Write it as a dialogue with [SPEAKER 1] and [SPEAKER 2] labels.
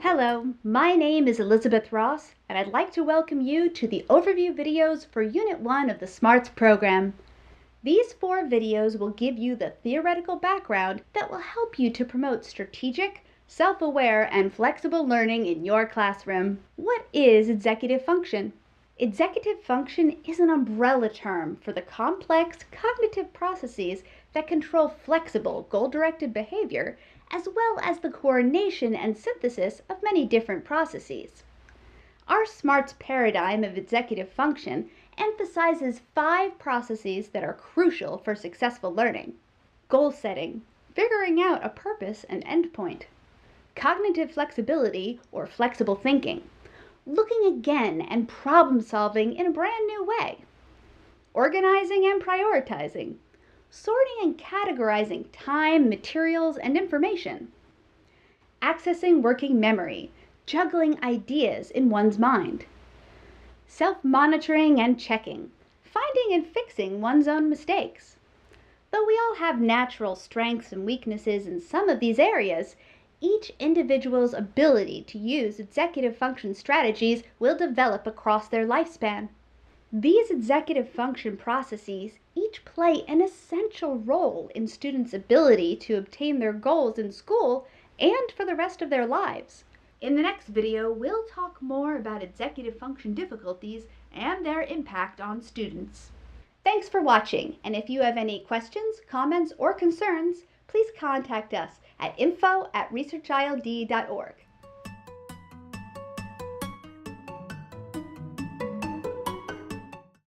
[SPEAKER 1] Hello, my name is Elizabeth Ross, and I'd like to welcome you to the overview videos for Unit 1 of the SMARTS program. These 4 videos will give you the theoretical background that will help you to promote strategic, self-aware, and flexible learning in your classroom. What is executive function? Executive function is an umbrella term for the complex cognitive processes that control flexible, goal-directed behavior, as well as the coordination and synthesis of many different processes. Our SMARTS paradigm of executive function emphasizes 5 processes that are crucial for successful learning: goal setting, figuring out a purpose and endpoint; cognitive flexibility or flexible thinking, looking again and problem solving in a brand new way; organizing and prioritizing, sorting and categorizing time, materials, and information; accessing working memory, juggling ideas in one's mind; self-monitoring and checking, finding and fixing one's own mistakes. Though we all have natural strengths and weaknesses in some of these areas, each individual's ability to use executive function strategies will develop across their lifespan. These executive function processes each play an essential role in students' ability to obtain their goals in school and for the rest of their lives. In the next video, we'll talk more about executive function difficulties and their impact on students. Thanks for watching, and if you have any questions, comments, or concerns, please contact us at info@researchild.org.